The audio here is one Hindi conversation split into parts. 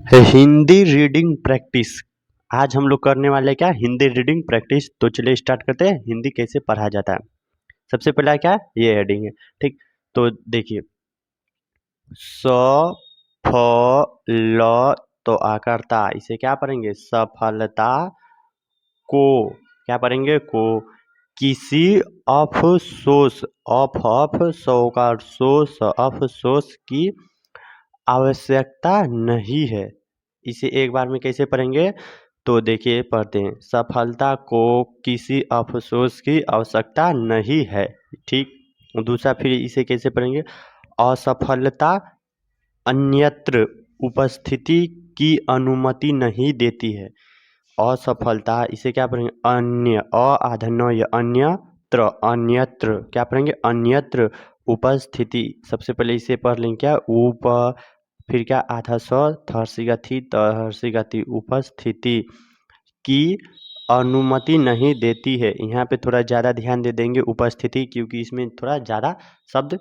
Hindi reading practice. आज हम लोग करने वाले क्या, हिंदी रीडिंग प्रैक्टिस। तो चलिए स्टार्ट करते हैं, हिंदी कैसे पढ़ा जाता है। सबसे पहला क्या है, ये हेडिंग है। ठीक, तो देखिए, स फ ल तो आकार ता, इसे क्या पढ़ेंगे, सफलता को। क्या पढ़ेंगे, को। किसी अफसोस, सोस, अफसोस की आवश्यकता नहीं है। इसे एक बार में कैसे पढ़ेंगे, तो देखिए पढ़ते हैं, सफलता को किसी अफसोस की आवश्यकता नहीं है। ठीक, दूसरा फिर इसे कैसे पढ़ेंगे, असफलता अन्यत्र उपस्थिति की अनुमति नहीं देती है। असफलता, इसे क्या पढ़ेंगे, अन्य, आधन्वय, अन्यत्र, अन्यत्र क्या पढ़ेंगे, अन्यत्र उपस्थिति। सबसे पहले इसे पढ़ लेंगे, क्या, उप, फिर क्या, आधा स, थर्सी का थी, तहर्सी का थी, उपस्थिति की अनुमति नहीं देती है। यहाँ पे थोड़ा ज़्यादा ध्यान दे देंगे उपस्थिति, क्योंकि इसमें थोड़ा ज़्यादा शब्द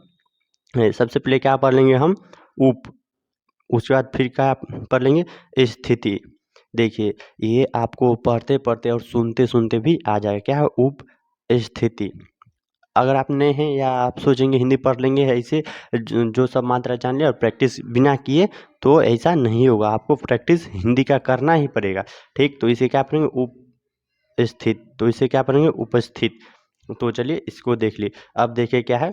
है। सबसे पहले क्या पढ़ लेंगे हम, उप, उसके बाद फिर क्या पढ़ लेंगे, स्थिति। देखिए, ये आपको पढ़ते पढ़ते और सुनते सुनते भी आ जाएगा, क्या है, उप स्थिति। अगर आप नए हैं या आप सोचेंगे हिंदी पढ़ लेंगे ऐसे, जो सब मात्रा जान लिया और प्रैक्टिस बिना किए, तो ऐसा नहीं होगा। आपको प्रैक्टिस हिंदी का करना ही पड़ेगा। ठीक, तो इसे क्या पढ़ेंगे, उपस्थित। तो इसे क्या पढ़ेंगे, उपस्थित। तो चलिए इसको देख लिए। अब देखिए क्या है,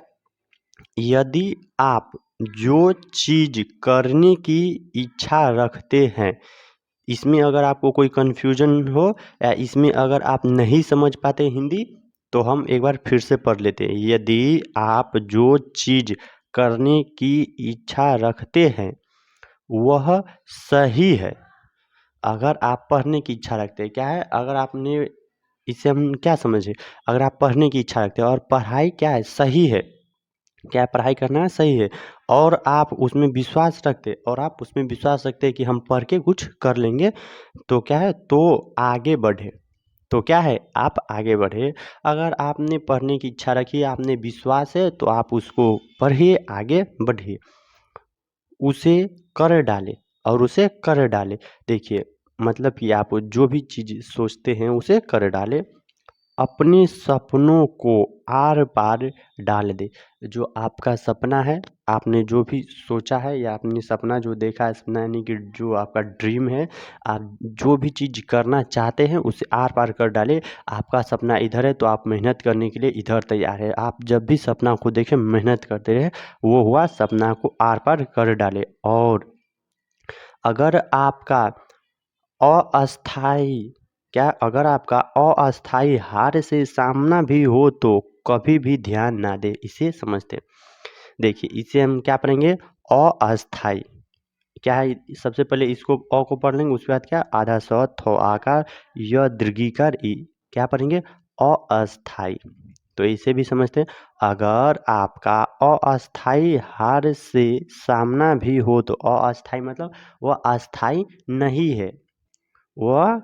यदि आप जो चीज करने की इच्छा रखते हैं, इसमें अगर आपको कोई कन्फ्यूजन हो या इसमें अगर आप नहीं समझ पाते हिंदी, तो हम एक बार फिर से पढ़ लेते हैं। यदि आप जो चीज करने की इच्छा रखते हैं वह सही है। अगर आप पढ़ने की इच्छा रखते हैं, क्या है, अगर आपने, इसे हम क्या समझे, अगर आप पढ़ने की इच्छा रखते हैं और पढ़ाई क्या है, सही है, क्या पढ़ाई करना है, सही है, और आप उसमें विश्वास रखते, और आप उसमें विश्वास रखते हैं कि हम पढ़ के कुछ कर लेंगे, तो क्या है, तो आगे बढ़े। तो क्या है, आप आगे बढ़े। अगर आपने पढ़ने की इच्छा रखी, आपने विश्वास है, तो आप उसको पढ़िए, आगे बढ़िए, उसे कर डाले, और उसे कर डाले। देखिए, मतलब कि आप जो भी चीज़ सोचते हैं उसे कर डाले, अपने सपनों को आर पार डाल दे। जो आपका सपना है, आपने जो भी सोचा है या आपने सपना जो देखा है, सपना यानी कि जो आपका ड्रीम है, आप जो भी चीज़ करना चाहते हैं उसे आर पार कर डाले। आपका सपना इधर है तो आप मेहनत करने के लिए इधर तैयार है। आप जब भी सपना को देखें, मेहनत करते रहे, वो हुआ, सपना को आर पार कर डाले। और अगर आपका अस्थाई, क्या, अगर आपका अस्थाई हार से सामना भी हो तो कभी भी ध्यान ना दे, इसे समझते हैं। देखिए, इसे हम क्या पढ़ेंगे, अस्थाई। क्या है, सबसे पहले इसको अ को पढ़ लेंगे, उसके बाद क्या, आधा स, थ आकार, य दीर्घिकार ई, क्या पढ़ेंगे, अस्थाई। तो इसे भी समझते हैं। अगर आपका अस्थाई हार से सामना भी हो तो, अस्थाई मतलब वह अस्थाई नहीं है, वह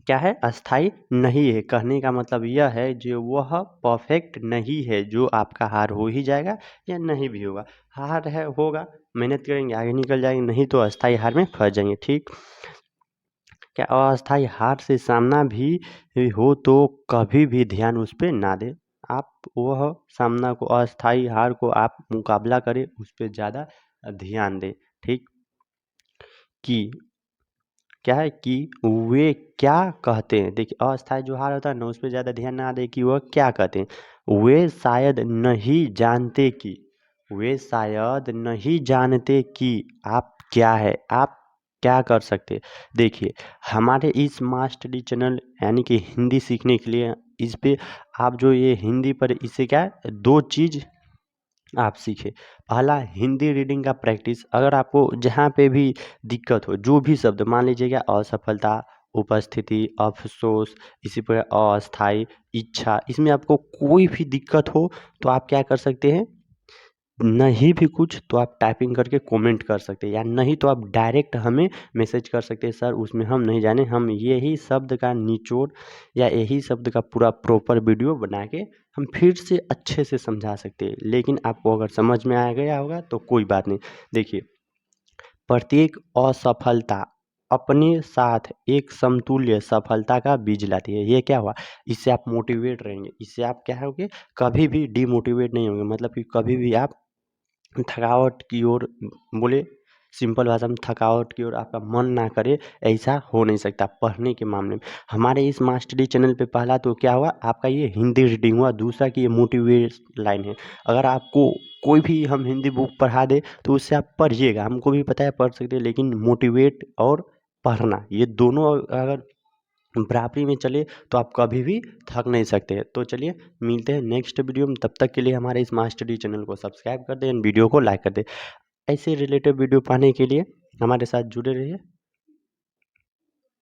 क्या है, अस्थाई नहीं है। कहने का मतलब यह है, जो वह परफेक्ट नहीं है, जो आपका हार हो ही जाएगा या नहीं भी होगा। हार है, होगा, मेहनत करेंगे आगे निकल जाएंगे, नहीं तो अस्थाई हार में फंस जाएंगे। ठीक, क्या, अस्थाई हार से सामना भी हो तो कभी भी ध्यान उस पर ना दे। आप वह सामना को, अस्थाई हार को आप मुकाबला करें, उस पर ज़्यादा ध्यान दें। ठीक, कि क्या है, कि वे क्या कहते हैं। देखिए, अस्थाई जो हार होता है ना, उस पर ज़्यादा ध्यान ना दे कि वह क्या कहते हैं। वे शायद नहीं जानते कि, वे शायद नहीं जानते कि आप क्या है, आप क्या कर सकते हैं। देखिए, हमारे इस मास्टरी चैनल यानी कि हिंदी सीखने के लिए, इस पे आप जो ये हिंदी पर, इससे क्या है, दो चीज़ आप सीखें। पहला, हिंदी रीडिंग का प्रैक्टिस। अगर आपको जहाँ पे भी दिक्कत हो, जो भी शब्द, मान लीजिएगा असफलता, उपस्थिति, अफसोस, इसी पर अस्थाई, इच्छा, इसमें आपको कोई भी दिक्कत हो तो आप क्या कर सकते हैं, नहीं भी कुछ तो आप टाइपिंग करके कमेंट कर सकते हैं, या नहीं तो आप डायरेक्ट हमें मैसेज कर सकते हैं, सर उसमें हम नहीं जाने, हम यही शब्द का निचोड़ या यही शब्द का पूरा प्रॉपर वीडियो बना के हम फिर से अच्छे से समझा सकते हैं। लेकिन आपको अगर समझ में आ गया होगा तो कोई बात नहीं। देखिए, प्रत्येक असफलता अपने साथ एक समतुल्य सफलता का बीज लाती है। ये क्या हुआ? इससे आप मोटिवेट रहेंगे, इससे आप क्या होगे, कभी भी डिमोटिवेट नहीं होंगे, मतलब कि कभी भी आप थकावट की ओर बोले, सिंपल भाषा में थकावट की ओर आपका मन ना करे, ऐसा हो नहीं सकता पढ़ने के मामले में। हमारे इस मास्टरी चैनल पे पहला तो क्या हुआ, आपका ये हिंदी रीडिंग हुआ, दूसरा कि ये मोटिवेट लाइन है। अगर आपको कोई भी हम हिंदी बुक पढ़ा दे तो उससे आप पढ़िएगा, हमको भी पता है पढ़ सकते हैं, लेकिन मोटिवेट और पढ़ना ये दोनों अगर बराबरी में चले तो आप कभी भी थक नहीं सकते। तो चलिए मिलते हैं नेक्स्ट वीडियो में, तब तक के लिए हमारे इस मास्टरी चैनल को सब्सक्राइब कर दें, वीडियो को लाइक कर दें। ऐसे रिलेटेड वीडियो पाने के लिए हमारे साथ जुड़े रहिए।